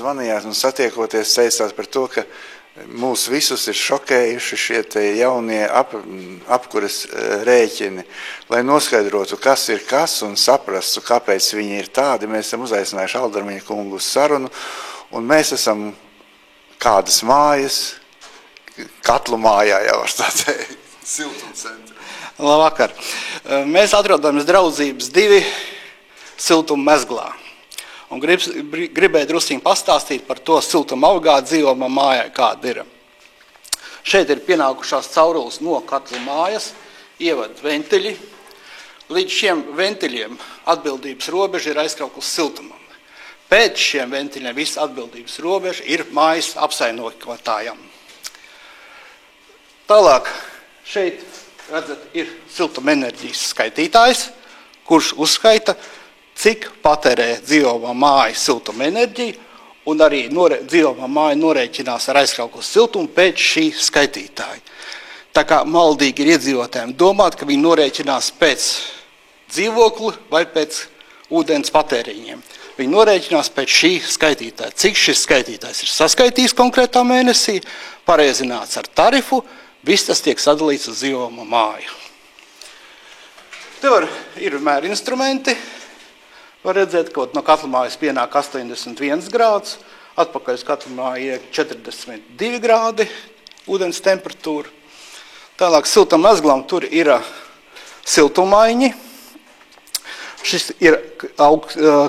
zvanījāt un satiekoties teicāt par to, ka mūs visus ir šokējuši šie te jaunie apkuras rēķini. Lai noskaidrotu, kas ir kas un saprastu, kāpēc viņi ir tādi, mēs esam uzaicinājuši Aldarmiņa kungu uz sarunu, un mēs esam kādas mājas, katlu mājā jau var tā teikt, siltumcentra. Labvakar. Mēs atrodamies Draudzības 2 siltummezglā. Un gribēju drusciņi pastāstīt par to siltuma augā dzīvojamā mājā, kāda ir. Šeit ir pienākušās caurules no katla mājas, ievad ventiļi. Līdz šiem ventiļiem atbildības robeža ir aizkrauklis siltumam. Pēc šiem ventiļiem viss atbildības robeža ir mājas apsaimniekotājam. Tālāk šeit, redzat, ir siltuma enerģijas skaitītājs, kurš uzskaita, cik patērē dzīvojamā māja siltuma enerģiju, un arī dzīvojamā māja norēķinās ar aizkrauklis siltumu pēc šī skaitītāja. Tā kā maldīgi ir iedzīvotājiem domāt, ka viņi norēķinās pēc dzīvokli vai pēc ūdens patēriņiem. Viņi norēķinās pēc šī skaitītāja. Cik šis skaitītājs ir saskaitījis konkrētā mēnesī, pareizināts ar tarifu, viss tas tiek sadalīts uz dzīvojamo māju. Te ir mēra instrumenti. Var redzēt, ka no katla mājas pienāk 81 grādus, atpakaļ uz katla māju ir 42 grādi ūdens temperatūra. Tālāk siltummezglam tur ir siltumaiņi. Šis ir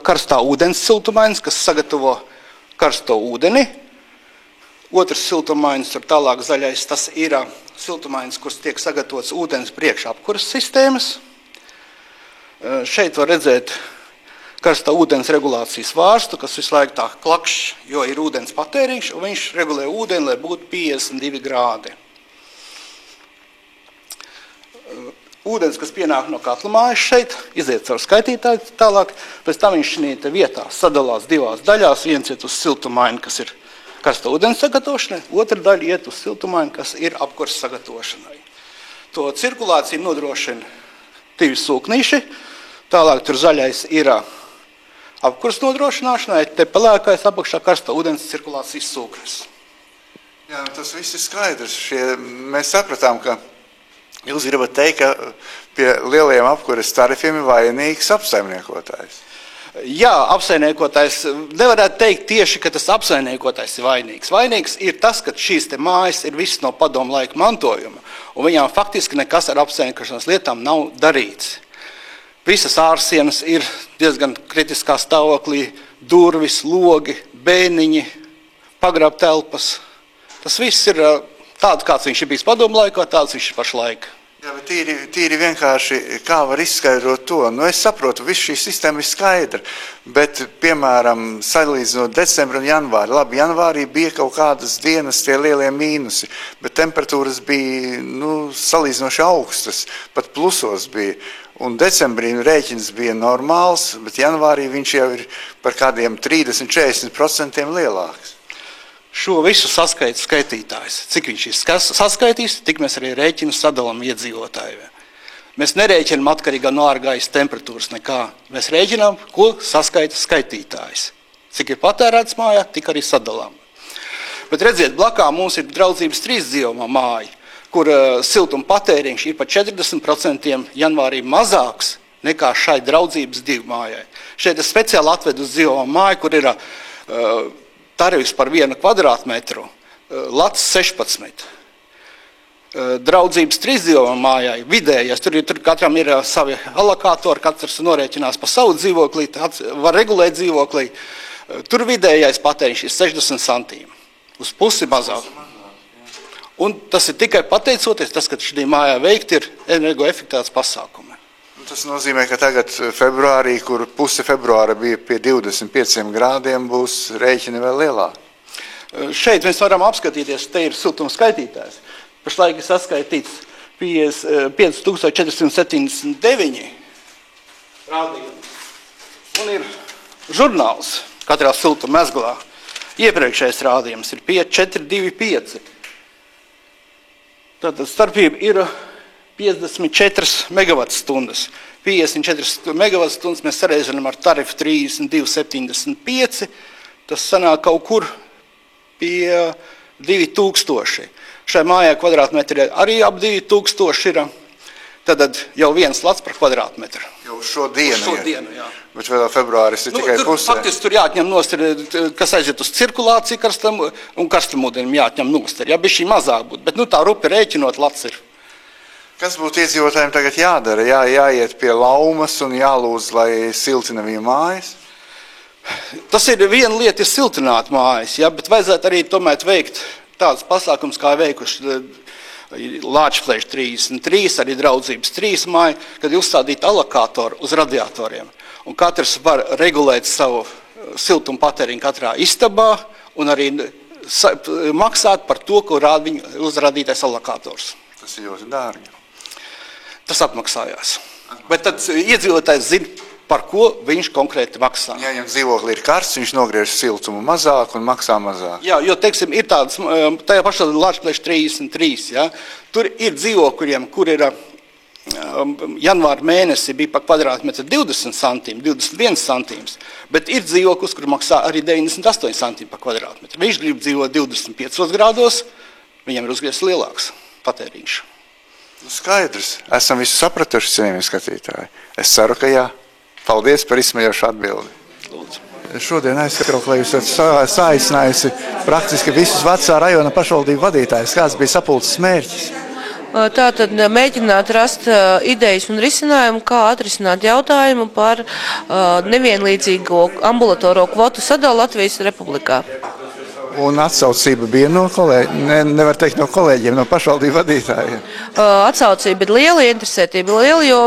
karstā ūdens siltumainis, kas sagatavo karsto ūdeni. Otrs siltumainis, tur tālāk zaļais, tas ir siltumainis, kurš tiek sagatavots ūdens priekšapkuras sistēmas. Šeit var redzēt karstā ūdens regulācijas vārstu, kas visu laiku tā klakšs, jo ir ūdens patēriņš, un viņš regulē ūdeni, lai būtu 52 grādi. Ūdens, kas pienāk no katla mājas šeit, iziet caur skaitītāju tālāk, pēc tam viņš šī vietā sadalās divās daļās, viens iet uz siltumaini, kas ir karsta ūdens sagatavošanai, otra daļa iet uz siltumaini, kas ir apkurs sagatavošanai. To cirkulāciju nodrošina 2 sūknīši, tālāk tur zaļais ir apkurs nodrošināšanai, te pelēkais apakšā karsta ūdens cirkulācijas sūknis. Jā, tas viss ir skaidrs. Mēs sapratām, ka jūs gribat teikt, ka pie lielajiem apkuras tarifiem ir vainīgs apsaimniekotājs. Jā, apsaimniekotājs nevarētu teikt tieši, ka tas apsaimniekotājs ir vainīgs. Vainīgs ir tas, ka šīs te mājas ir viss no padomu laika mantojuma, un viņām faktiski nekas ar apsaimniekošanas lietām nav darīts. Visas ārsienas ir diezgan kritiskā stāvoklī, durvis, logi, bēniņi, pagrabtelpas. Tas viss ir tāds, kāds viņš ir bijis padomu laikā, tāds viņš ir pašlaik. Jā, bet tīri vienkārši, kā var izskaidrot to? Nu, es saprotu, viss šī sistēma ir skaidra, bet, piemēram, salīdzinot decembru un janvāri, labi, janvārī bija kaut kādas dienas tie lielie mīnusi, bet temperatūras bija, salīdzinoši augstas, pat plusos bija. Un decembrī rēķins bija normāls, bet janvārī viņš jau ir par kādiem 30–40% lielāks. Šo visu saskaita skaitītājs. Cik viņš ir saskaitījis, tik mēs arī rēķinu sadalām iedzīvotājiem. Mēs nerēķinām atkarīgā no ārgaisa temperatūras nekā. Mēs rēķinām, ko saskaita skaitītājs. Cik ir patērēts mājā, tik arī sadalām. Bet redziet, blakā mums ir Draudzības 3 dzīvojamā māja, kur siltuma patēriņš ir par 40% janvārī mazāks nekā šai Draudzības 2 mājai. Šeit es speciāli atvedu uz dzīvojamā māju, kur ir tarifs par 1 kvadrātmetru, lats 16. Draudzības 3 dzīvojamā mājai vidējais, tur katram ir savi alokātori, katrs norēķinās pa savu dzīvoklī, var regulēt dzīvoklī. Tur vidējais patēriņš ir 60 centīmi, uz pusi mazāk. Un tas ir tikai pateicoties, tas, ka šī mājā veikt ir energoefektivitātes pasākumi. Tas nozīmē, ka tagad februārī, kur puse februāra bija pie 25 grādiem, būs rēķini vēl lielāki. Šeit mēs varam apskatīties, te ir siltuma skaitītājs. Pašlaik ir saskaitīts 5479 rādījumi. Un ir žurnāls katrā siltummezglā. Iepriekšējais rādījums ir 425. Tātad starpība ir 54 megavatstundas. 54 megavatstundas mēs sareizinām ar tarifu 32,75. tas sanāk kaut kur pie 2000. Šai mājai kvadrātmetri arī ap 2000 ir. Tad jau viens lats par kvadrātmetru. Jau šodienu, jā. Bet vēl februāris ir tikai pusē. Faktiski tur jāatņem nost, kas aiziet uz cirkulāciju karstam un karstamūdenim jāatņem nost. Ja bišķi mazāk būtu, bet tā rupi rēķinot lats ir. Kas būtu iedzīvotājiem tagad jādara? Jāiet pie laumas un jālūdz, lai siltina viņa mājas? Tas ir viena lieta, ir siltināt mājas, ja, bet vajadzētu arī tomēr veikt tādas pasākums, kā veikuši Lāčplēša 33, arī Draudzības 3 māja, kad ir uzstādīta alokātori uz radiatoriem. Un katrs var regulēt savu siltumu patēriņu katrā istabā un arī maksāt par to, ko rāda viņa uzrādītais alokators. Tas ir ļoti dārgi. Tas atmaksājās. Bet tad iedzīvotājs zina, par ko viņš konkrēti maksā. Ja viņam dzīvokli ir karsts, viņš nogriež siltumu mazāk un maksā mazāk. Jā, jo, teiksim, ir tādas, tajā pašā Lāčplēša 33, ja, tur ir dzīvokļiem, kur ir janvāra mēnesi bija par kvadrātmetru 20 centīm, 21 centīms, bet ir dzīvoklis, kur maksā arī 98 centīm par kvadrātmetru. Viņš grib dzīvot 25 grādos, viņam ir uzgriezts lielāks patēriņš. Skaidrs. Esam visu sapratuši, cienījamie skatītāji. Es ceru, ka jā. Paldies par izsmejošu atbildi. Lūdzu. Šodien aizskrauklē jūs esat saicinājusi praktiski visus Vecā rajona pašvaldību vadītājus. Kāds bija sapulces mērķis? Tātad mēģināt rast idejas un risinājumu, kā atrisināt jautājumu par nevienlīdzīgo ambulatoro kvotu sadalu Latvijas Republikā. Un atsaucība bija no kolēģiem, nevar teikt no kolēģiem, no pašvaldību vadītājiem. Atsaucība ir liela, interesētība liela, jo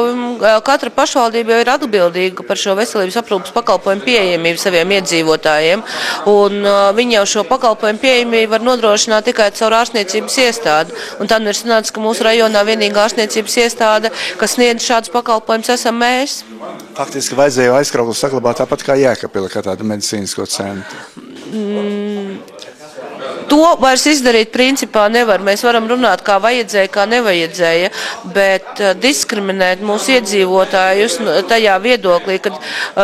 katra pašvaldība jau ir atbildīga par šo veselības aprūpas pakalpojumu pieejamību saviem iedzīvotājiem. Un viņi jau šo pakalpojumu pieejamību var nodrošināt tikai caur ārstniecības iestādi. Un tad ir sanācis, ka mūsu rajonā vienīgā ārstniecības iestāde, kas sniedz šādus pakalpojumus, esam mēs. Faktiski vajadzēja aizkrauklu saglabāt tāpat kā Jēkabpili, kā tādu medicīnisko centru. To vairs izdarīt principā nevar. Mēs varam runāt, kā vajadzēja, kā nevajadzēja, bet diskriminēt mūsu iedzīvotājus tajā viedoklī, kad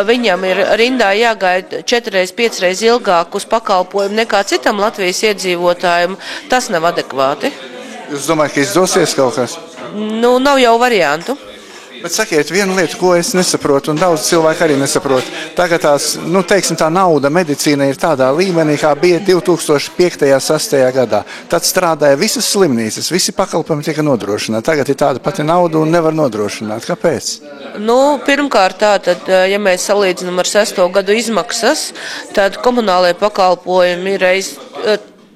viņam ir rindā jāgaida 4-5 reizes ilgāk uz pakalpojumu nekā citam Latvijas iedzīvotājiem, tas nav adekvāti. Jūs domājat, ka izdosies kaut kas? Nav jau variantu. Bet sakiet, vienu lietu, ko es nesaprotu, un daudz cilvēku arī nesaprot. Tagad tā nauda medicīna ir tādā līmenī, kā bija 2005.–2006. gadā. Tad strādāja visas slimnīcas, visi pakalpojumi tika nodrošināti. Tagad ir tāda pati nauda un nevar nodrošināt. Kāpēc? Pirmkārt, ja mēs salīdzinām ar 6. gadu izmaksas, tad komunālajie pakalpojumi ir reiz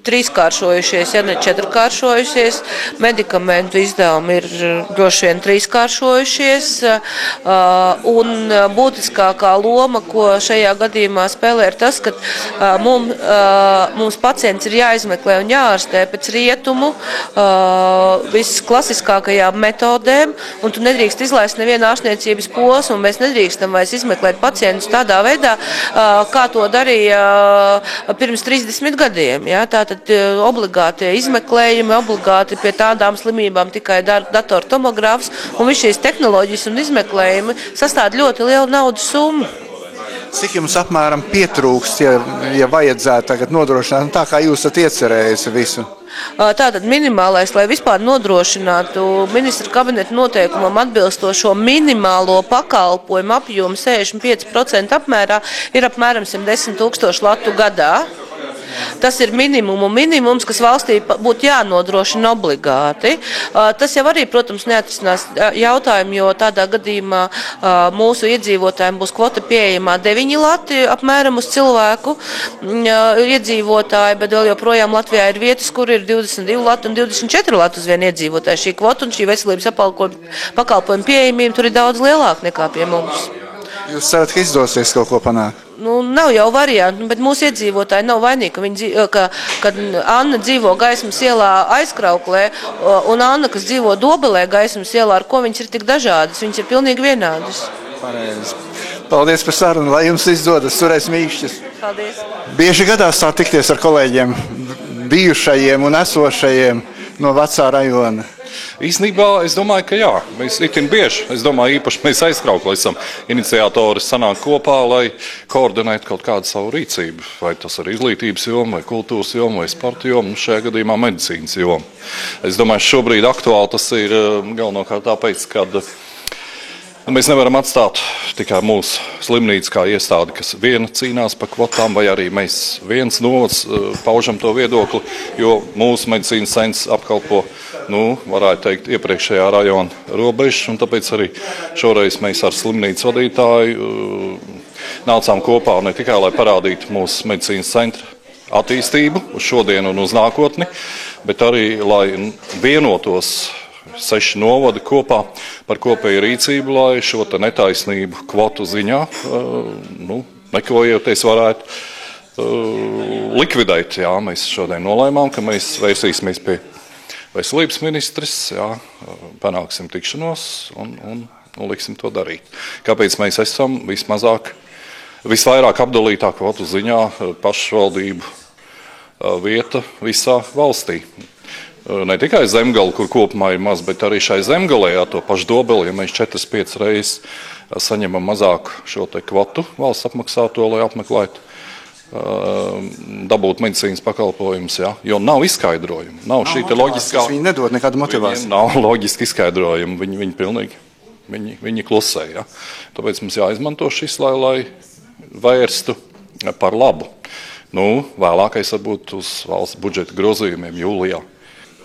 trīskāršojušies, ja ne četrkāršojušies, medikamentu izdevumi ir droši vien trīskāršojušies, un būtiskākā loma, ko šajā gadījumā spēlē, ir tas, ka mums pacients ir jāizmeklē un jāārstē pēc rietumu visklasiskākajām metodēm, un tu nedrīkst izlaist nevienu ārstniecības posmu, un mēs nedrīkstam vairs izmeklēt pacientus tādā veidā, kā to darīja pirms 30 gadiem. Ja? Tātad obligāti izmeklējumi, obligāti pie tādām slimībām tikai datortomogrāfs, un viss šīs tehnoloģijas un izmeklējumi sastāv ļoti lielu naudas summu. Cik jums apmēram pietrūkst, ja vajadzētu tagad nodrošināt, tā kā jūs esat iecerējusi visu? Tātad minimālais, lai vispār nodrošinātu ministra kabineta noteikumam atbilstošo minimālo pakalpojumu apjomu 65% apmērā, ir apmēram 110 000 latu gadā. Tas ir minimums, kas valstī būtu jānodrošina obligāti. Tas jau arī, protams, neatrisinās jautājumu, jo tādā gadījumā mūsu iedzīvotājiem būs kvota pieejamā 9 lati apmēram uz cilvēku iedzīvotāju, bet vēl joprojām Latvijā ir vietas, kur ir 22 lati un 24 lati uz vienu iedzīvotāju. Šī kvota un šī veselības pakalpojuma pieejamība tur ir daudz lielāka nekā pie mums. Jūs cerat, ka izdosies kaut ko panākt? Nav jau variantu, bet mūsu iedzīvotāji nav vainīgi, kad Anna dzīvo Gaismas ielā Aizkrauklē, un Anna, kas dzīvo Dobelē Gaismas ielā, ar ko viņas ir tik dažādas, viņas ir pilnīgi vienādas. Pareizi. Paldies par sarunu, lai jums izdodas, turēs mīkšķis. Paldies. Bieži gadās tā tikties ar kolēģiem, bijušajiem un esošajiem no Vecā rajona. Īsnībā es domāju, ka jā, mēs itin bieži, īpaši mēs aizkraukli esam iniciatori sanāk kopā, lai koordinētu kaut kādu savu rīcību. Vai tas ir izglītības joma, vai kultūras joma, vai sporta joma, šajā gadījumā medicīnas joma. Es domāju, šobrīd aktuāli tas ir galvenokārt tāpēc, ka mēs nevaram atstāt tikai mūsu slimnīcu kā iestādi, kas viena cīnās par kvotām, vai arī mēs viens novads paužam to viedokli, jo mūsu medicīnas centrs apkalpo, varētu teikt, iepriekšējā rajona robežas, un tāpēc arī šoreiz mēs ar slimnīcu vadītāju nācām kopā ne tikai, lai parādītu mūsu medicīnas centra attīstību uz šodienu un uz nākotni, bet arī, lai vienotos 6 novadi kopā par kopēju rīcību, lai šo netaisnību kvotu ziņā, nekojoties varētu likvidēt. Jā, mēs šodien nolēmām, ka mēs vērsīsimies pie veselības ministres, panāksim tikšanos un liksim to darīt. Kāpēc mēs esam visvairāk apdalītā kvotu ziņā pašvaldību vieta visā valstī? Ne tikai Zemgala, kur kopumā ir maz, bet arī šai Zemgalē, to pašu Dobeli, ja mēs 4-5 reizes saņemam mazāku šo kvotu valsts apmaksāto, lai apmeklētu, dabūt medicīnas pakalpojumus, jo nav izskaidrojumu. Nav šī loģiskā. Viņi nedod nekādu motivāciju. Nav loģiski izskaidrojumu, viņi pilnīgi, viņi klusē, Tāpēc mums jāizmanto šis, lai vērstu par labu. Vēlākais varbūt uz valsts budžeta grozījumiem jūlijā.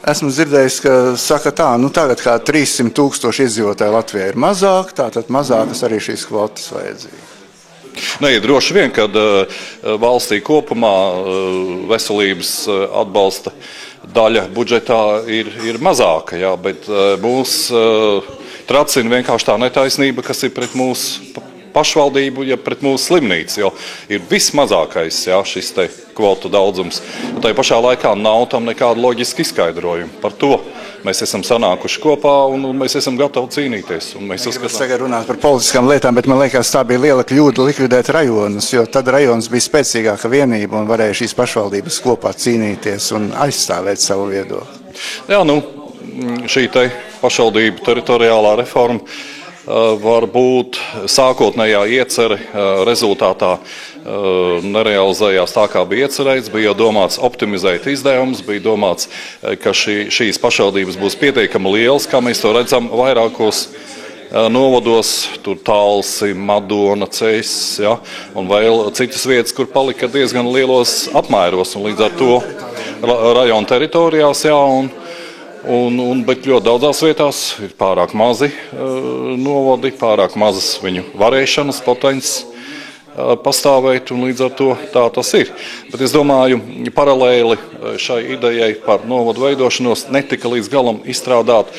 Esmu dzirdējis, ka saka tā, tagad kā 300 000 iedzīvotāji Latvijā ir mazāk, tātad mazākas arī šīs kvotas vajadzīgas. Droši vien, kad valstī kopumā veselības atbalsta daļa budžetā ir mazāka, bet mūs tracina vienkārši tā netaisnība, kas ir pret mūsu pašvaldību, pret mūsu slimnīcu, jo ir vismazākais šis kvotu daudzums. Tā pašā laikā nav tam nekāda loģiska izskaidrojuma. Par to mēs esam sanākuši kopā un mēs esam gatavi cīnīties. Mēs tagad runāt par politiskām lietām, bet man liekas, tā bija liela kļūda likvidēt rajonus, jo tad rajons bija spēcīgāka vienība un varēja šīs pašvaldības kopā cīnīties un aizstāvēt savu viedokli. Jā, šī pašvaldību teritoriālā reforma varbūt sākotnējā iecere rezultātā nerealizējās tā, kā bija iecerēts. Bija jau domāts optimizēt izdevumus, bija domāts, ka šīs pašvaldības būs pietiekami lielas, kā mēs to redzam vairākos novados, tur Talsi, Madona, Cēsis, un vēl citas vietas, kur palika diezgan lielos apmēros, un līdz ar to rajona teritorijās, bet ļoti daudzās vietās ir pārāk mazi novadi, pārāk mazas viņu varēšanas potenciāls pastāvēt, un līdz ar to tā tas ir. Bet es domāju, paralēli šai idejai par novadu veidošanos netika līdz galam izstrādāt,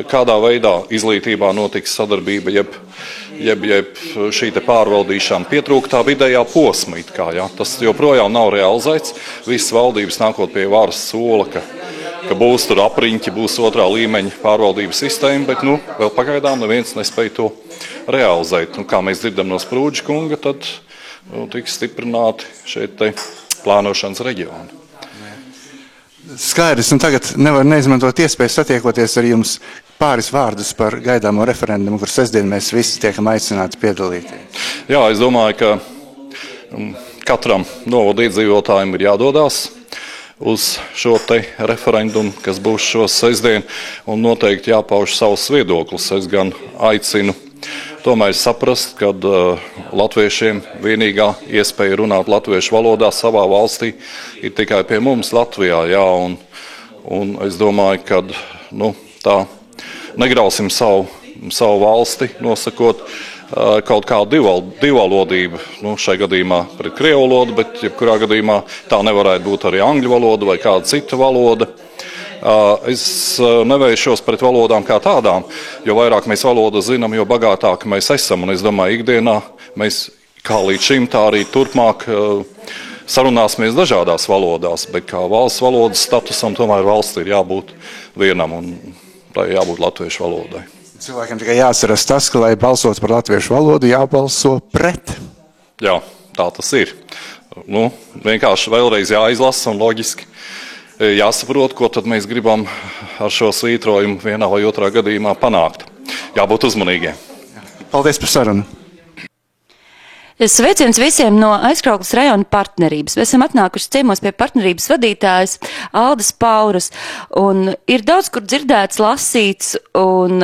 kādā veidā izglītībā notiks sadarbība, jeb šī pārvaldīšana pietrūktā vidējā posma. Tas joprojām nav realizēts. Visas valdības nākot pie varas sola, ka būs tur apriņķi, būs otrā līmeņa pārvaldības sistēma, bet vēl pagaidām neviens nespēja to realizēt. Kā mēs dzirdam no Sprūdža kunga, tad tiks stiprināti šeit plānošanas reģioni. Skaidrs, un tagad nevar neizmantot iespēju satiekoties ar jums pāris vārdus par gaidāmo referendumu, kur sestdien mēs visi tiekam aicināti piedalīties. Jā, es domāju, ka katram novadu iedzīvotājiem ir jādodās uz šo referendumu, kas būs šo sestdien, un noteikti jāpauž savus viedoklis. Es gan aicinu tomēr saprast, ka latviešiem vienīgā iespēja runāt latviešu valodā savā valstī ir tikai pie mums Latvijā. Un es domāju, ka tā negrausim savu valsti, nosakot kaut kādu divvalodību, šai gadījumā pret krievu valodu, bet jebkurā gadījumā tā nevarētu būt arī angļu valoda vai kāda cita valoda. Es nevēršos pret valodām kā tādām, jo vairāk mēs valodas zinām, jo bagātāki mēs esam. Un es domāju, ikdienā mēs kā līdz šim, tā arī turpmāk sarunāsimies dažādās valodās, bet kā valsts valodas statusam tomēr valsts ir jābūt vienam, un tā ir jābūt latviešu valodai. Cilvēkiem tikai jāatceras tas, ka, lai balsot par latviešu valodu, jābalso pret. Jā, tā tas ir. Vienkārši vēlreiz jāizlasa un loģiski jāsaprot, ko tad mēs gribam ar šo svītrojumu vienā vai otrā gadījumā panākt. Jābūt uzmanīgiem. Paldies par sarunu. Sveiciens visiem no Aizkraukles rajona partnerības. Mēs esam atnākuši ciemos pie partnerības vadītājas Aldas Pauras, un ir daudz kur dzirdēts, lasīts un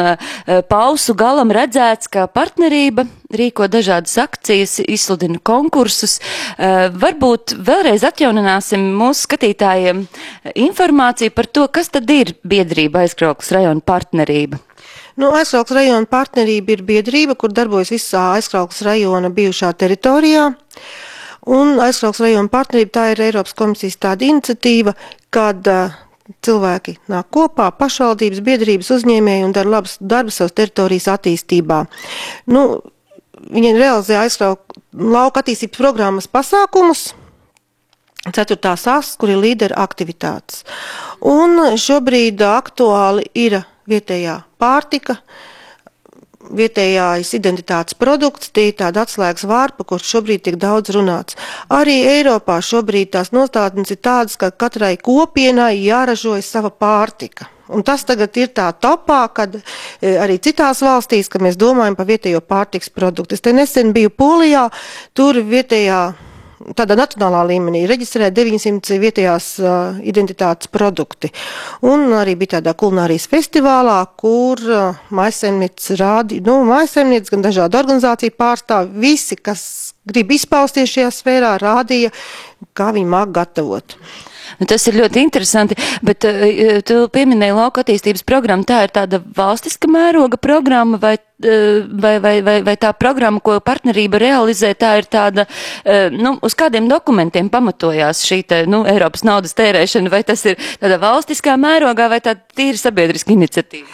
pausu galam redzēts, ka partnerība rīko dažādas akcijas, izsludina konkursus. Varbūt vēlreiz atjaunināsim mūsu skatītājiem informāciju par to, kas tad ir biedrība Aizkraukles rajona partnerība. Aizkraukles rajona partnerība ir biedrība, kur darbojas visā Aizkraukles rajona bijušā teritorijā. Un Aizkraukles rajona partnerība tā ir Eiropas komisijas tāda iniciatīva, kad cilvēki nāk kopā, pašvaldības, biedrības, uzņēmēji un dara labus darbu savas teritorijas attīstībā. Viņi realizē lauka attīstības programmas pasākumus, 4. as, kur ir līdera aktivitātes. Un šobrīd aktuāli ir vietējā pārtika, vietējais identitātes produkts, tie ir tāda atslēgas vārdi, par kur šobrīd tiek daudz runāts. Arī Eiropā šobrīd tās nostādnes ir tādas, ka katrai kopienai jāražojas sava pārtika. Un tas tagad ir tā topā, kad arī citās valstīs, kad mēs domājam par vietējo pārtikas produktu. Es te nesen biju Polijā, tur vietējā tādā nacionālā līmenī reģistrēt 900 vietējās identitātes produkti. Un arī bija tādā kulinārijas festivālā, kur maisaimnieks maisaimnieks, gan dažādu organizāciju pārstāv, visi, kas grib izpausties šajā sfērā, rādīja, kā viņi māk gatavot. Tas ir ļoti interesanti, bet tu pieminēji lauka attīstības programmu, tā ir tāda valstiska mēroga programma vai tā programma, ko partnerība realizē, tā ir tāda, uz kādiem dokumentiem pamatojās šī Eiropas naudas tērēšana, vai tas ir tāda valstiskā mērogā vai tāda tīri sabiedriska iniciatīva?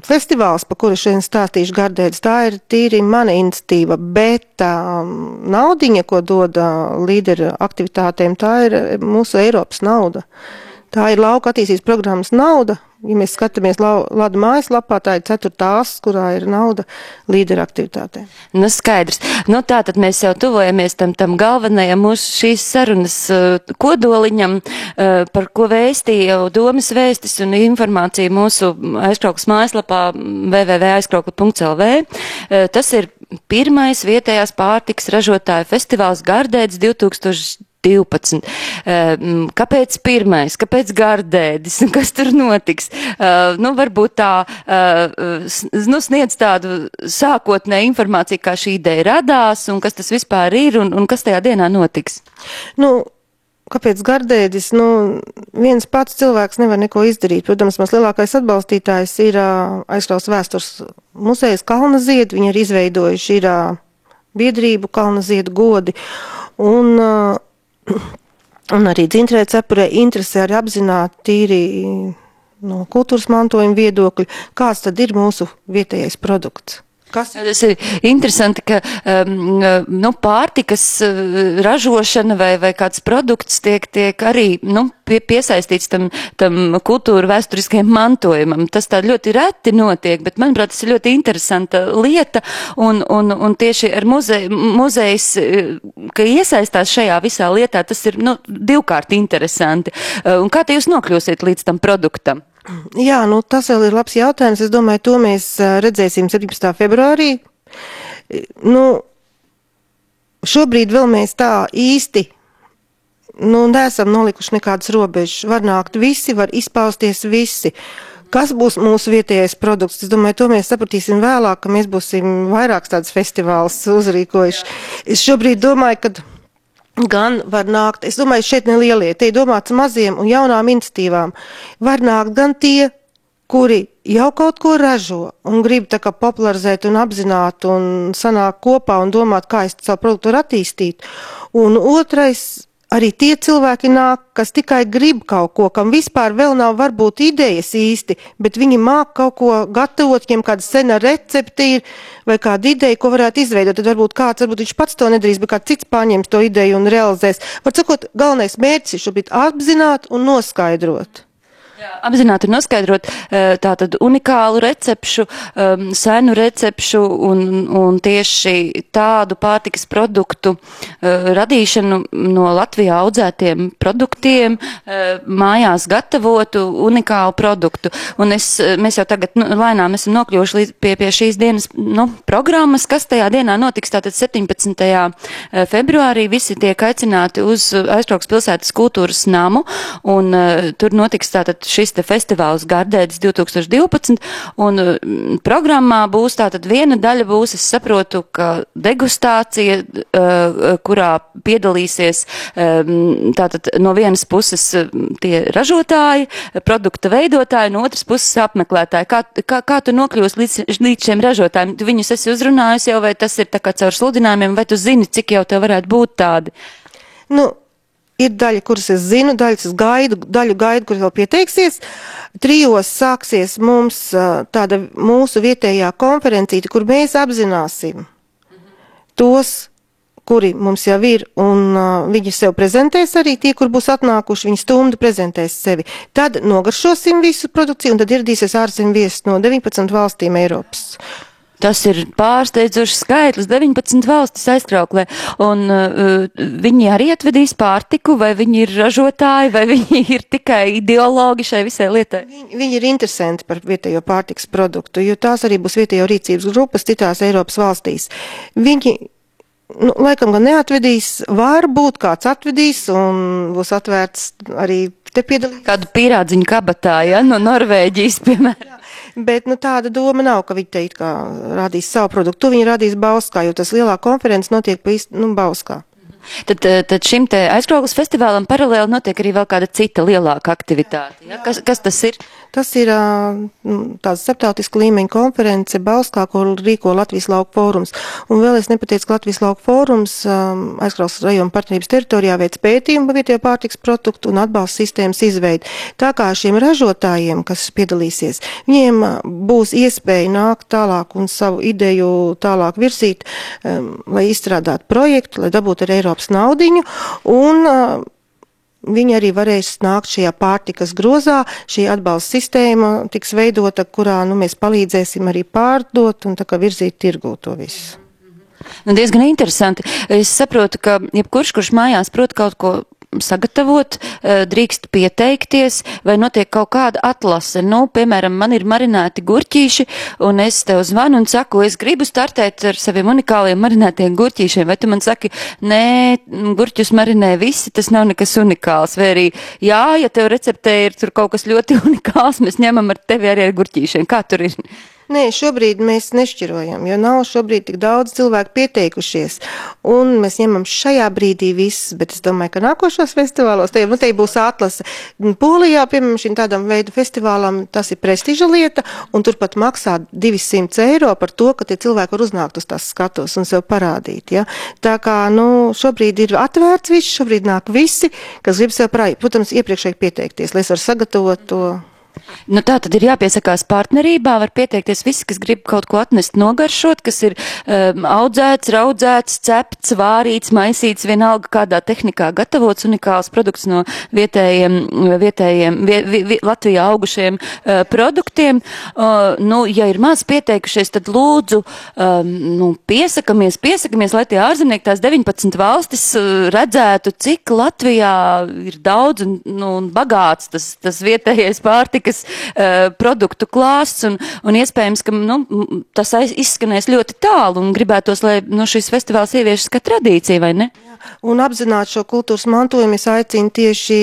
Festivāls, par kuru šodien stāstīšu Gardēdis, tā ir tīri mana iniciatīva, bet naudiņa, ko dod līderu aktivitātēm, tā ir mūsu Eiropas nauda. Tā ir lauka attīstības programmas nauda. Ja mēs skatāmies Lada mājaslapā, tā ir 4. as, kurā ir nauda līderu aktivitātēm. Skaidrs. Tātad mēs jau tuvojamies tam galvenajam mūsu šīs sarunas kodoliņam, par ko vēstīja jau domas vēstis un informācija mūsu Aizkraukles mājaslapā www.aizkraukle.lv. Tas ir pirmais vietējās pārtikas ražotāju festivāls Gardēdis 2012. Kāpēc pirmais? Kāpēc Gardēdis? Kas tur notiks? Varbūt tā sniedz tādu sākotnēju informāciju, kā šī ideja radās un kas tas vispār ir un kas tajā dienā notiks. Kāpēc Gardēdis? Viens pats cilvēks nevar neko izdarīt. Protams, mans lielākais atbalstītājs ir Aizkraukles vēstures muzejs Kalnaziedi. Viņi ir izveidojuši biedrību Kalnaziedi godi. Un arī Dzintrē cepurē interesē arī apzināt tīri no kultūras mantojuma viedokļa, kāds tad ir mūsu vietējais produkts. Tas ir interesanti, ka pārtikas ražošana vai kāds produkts tiek arī piesaistīts tam kultūra vēsturiskajam mantojumam. Tas tā ļoti reti notiek, bet manuprāt, tas ir ļoti interesanta lieta un tieši ar muzejs, ka iesaistās šajā visā lietā, tas ir divkārt interesanti. Un kā te jūs nokļūsiet līdz tam produktam? Jā, tas vēl ir labs jautājums. Es domāju, to mēs redzēsim 17. februārī. Šobrīd vēl mēs tā īsti neesam nolikuši nekādas robežas. Var nākt visi, var izpausties visi. Kas būs mūsu vietējais produkts? Es domāju, to mēs sapratīsim vēlāk, ka mēs būsim vairāks tāds festivāls uzrīkojuši. Es šobrīd domāju, ka gan var nākt, es domāju, šeit nelielie, te ir domāts maziem un jaunām iniciatīvām, var nākt gan tie, kuri jau kaut ko ražo un grib tā kā popularizēt un apzināt un sanāk kopā un domāt, kā es savu produktu var attīstīt. Un otrais, arī tie cilvēki nāk, kas tikai grib kaut ko, kam vispār vēl nav varbūt idejas īsti, bet viņi māk kaut ko gatavot, viņiem kāda sena recepte ir vai kāda ideja, ko varētu izveidot. Tad varbūt viņš pats to nedarīs, bet kāds cits paņems to ideju un realizēs. Var sakot, galvenais mērķis ir šobrīd apzināt un noskaidrot. Apzināti noskaidrot tātad unikālu recepšu, senu recepšu un tieši tādu pārtikas produktu radīšanu no Latvijā audzētiem produktiem, mājās gatavotu unikālu produktu. Un mēs jau tagad lēnām esam nokļuvuši pie šīs dienas programmas, kas tajā dienā notiks. Tātad 17. februārī visi tiek aicināti uz Aizkraukas pilsētas kultūras namu, un tur notiks tātad šis te festivāls Gardēdis 2012, un programmā būs tātad viena daļa būs, es saprotu, ka degustācija, kurā piedalīsies tātad no vienas puses tie ražotāji, produkta veidotāji, no otras puses apmeklētāji. Kā tu nokļūsi līdz šiem ražotājiem? Tu viņus esi uzrunājusi jau, vai tas ir tā kā caur sludinājumiem, vai tu zini, cik jau tev varētu būt tādi? Ir daļa, kuras es zinu, daļu gaidu, kur vēl pieteiksies. 3:00 sāksies mums tāda mūsu vietējā konferencīte, kur mēs apzināsim tos, kuri mums jau ir, un viņi sev prezentēs arī, tie, kur būs atnākuši, viņi stundu prezentēs sevi. Tad nogaršosim visu produkciju, un tad ieradīsies ārzemju viesis no 19 valstīm Eiropas. Tas ir pārsteidzošs skaitlis, 19 valstis Aizkrauklē, un viņi arī atvedīs pārtiku, vai viņi ir ražotāji, vai viņi ir tikai ideologi šai visai lietai? Viņi ir interesanti par vietējo pārtikas produktu, jo tās arī būs vietējo rīcības grupas citās Eiropas valstīs. Viņi, laikam gan neatvedīs, varbūt kāds atvedīs, un būs atvērts arī te piedalīt. Kādu pīrādziņu kabatā, ja, no Norvēģijas, piemēram. Bet tāda doma nav, ka viņi te it kā rādīs savu produktu. To viņi rādīs Bauskā, jo tas lielā konferences notiek Bauskā. Tad šim te Aizkraukas festivālam paralēli notiek arī vēl kāda cita lielāka aktivitāte. Ja? Kas tas ir? Tas ir tāds starptautiska līmeņa konference Bauskā, ko rīko Latvijas lauku fórums. Un vēl es nepateicu, ka Latvijas lauku fórums Aizkraukas rajona partnerības teritorijā veic pētījumu par vietējo pārtikas produktu un atbalsta sistēmas izveidi. Tā kā šiem ražotājiem, kas piedalīsies, viņiem būs iespēja nākt tālāk un savu ideju tālāk virzīt, lai izstrādātu projektu, lai dabūtu ar Eiropas naudiņu, un viņi arī varēs nākt šajā pārtikas grozā, šī atbalsta sistēma tiks veidota, kurā mēs palīdzēsim arī pārdot un tā kā virzīt tirgū to visu. Diezgan interesanti. Es saprotu, ka jebkurš, kurš mājās prot kaut ko sagatavot, drīkst pieteikties, vai notiek kaut kāda atlase. Piemēram, man ir marinēti gurķīši, un es tev zvanu un saku, es gribu startēt ar saviem unikāliem marinētiem gurķīšiem, vai tu man saki, nē, gurķus marinē visi, tas nav nekas unikāls, vai arī, jā, ja tev receptē ir tur kaut kas ļoti unikāls, mēs ņemam ar tevi arī ar gurķīšiem. Kā tur ir? Nē, šobrīd mēs nešķirojam, jo nav šobrīd tik daudz cilvēku pieteikušies, un mēs ņemam šajā brīdī visus, bet es domāju, ka nākošos festivālos, te būs atlase. Polijā, piemēram, šim tādam veidu festivālam, tas ir prestiža lieta, un turpat maksā 200 eiro par to, ka tie cilvēki var uznākt uz tās skatos un sev parādīt, ja. Tā kā, šobrīd ir atvērts viss, šobrīd nāk visi, kas grib sev parādīt. Protams, iepriekšēji pieteikties, lai es varu sagatavot to. Tā tad ir jāpiesakās partnerībā, var pieteikties visi, kas grib kaut ko atnest nogaršot, kas ir audzēts, raudzēts, cepts, vārīts, maisīts, vienalga kādā tehnikā gatavots, unikāls produkts no vietējiem Latvijā augušiem produktiem. Ja ir maz pieteikušies, tad lūdzu piesakamies, lai tie ārzemnieki, tās 19 valstis redzētu, cik Latvijā ir daudz un bagāts tas vietējais pārtikas produktu klāsts, un iespējams, ka tas izskanēs ļoti tālu un gribētos, lai šis festivāls ieviešas kā tradīcija, vai ne? Un apzināt šo kultūras mantojumu es aicinu tieši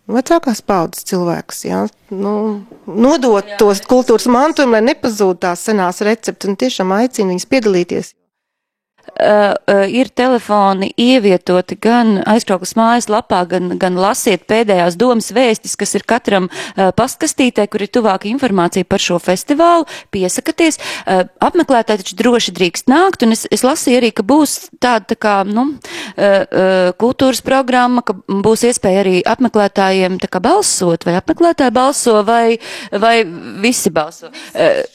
vecākās paudzes cilvēkus, ja? Nodot tos kultūras mantojumu, lai nepazūd tās senās recepti, un tiešām aicinu viņus piedalīties. Ir telefoni ievietoti gan Aizkraukas mājaslapā, gan lasiet pēdējās domas vēstis, kas ir katram pastkastītē, kur ir tuvāka informācija par šo festivālu, piesakaties. Apmeklētāji taču droši drīkst nākt, un es lasīju arī, ka būs tāda tā kā, kultūras programma, ka būs iespēja arī apmeklētājiem tā kā balsot, vai apmeklētāji balso, vai visi balso.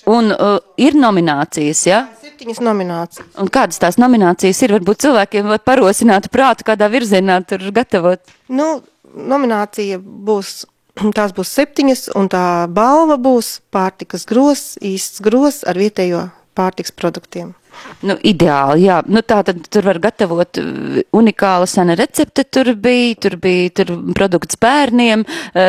Un ir nominācijas, ja? 7 nominācijas. Un kādas tās nominācijas ir? Varbūt cilvēkiem var parosināt prātu, kādā virzienā tur gatavot? Nominācija būs Tās būs 7, un tā balva būs pārtikas gros, īsts gros ar vietējo pārtikas produktiem. Nu, ideāli, jā. Nu, tā tad tur var gatavot unikāla sena recepte, tur produkts bērniem,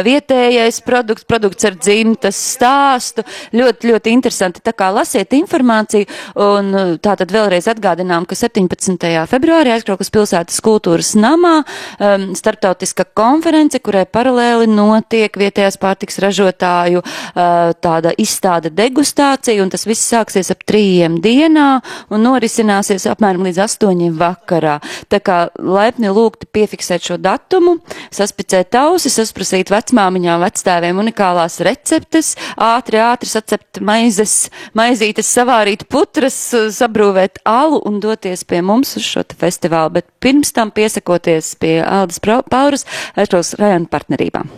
vietējais produkts ar dzimtas stāstu. Ļoti, ļoti interesanti. Tā kā lasiet informāciju, un tā tad vēlreiz atgādinām, ka 17. februārī Aizkraukles pilsētas kultūras namā starptautiska konference, kurai paralēli notiek vietējās pārtiks ražotāju tāda izstāde degustācija, un tas viss sāksies ap 3 dienā, un norisināsies apmēram līdz 8 vakarā. Tā kā laipni lūgti piefiksēt šo datumu, saspicēt ausis, sasprasīt vecmāmiņām, vectēviem unikālās receptes, ātri sacept maizītes, savārīt putras, sabrūvēt alu un doties pie mums uz šo festivālu, bet pirms tam piesakoties pie Aldas Pauras Aizkraukles rajona partnerībām.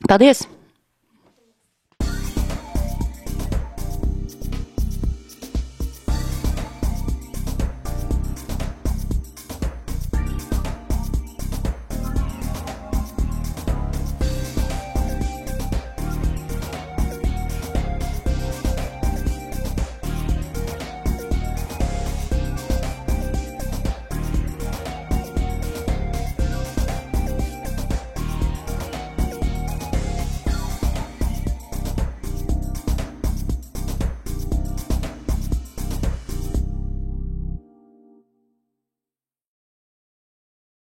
Paldies!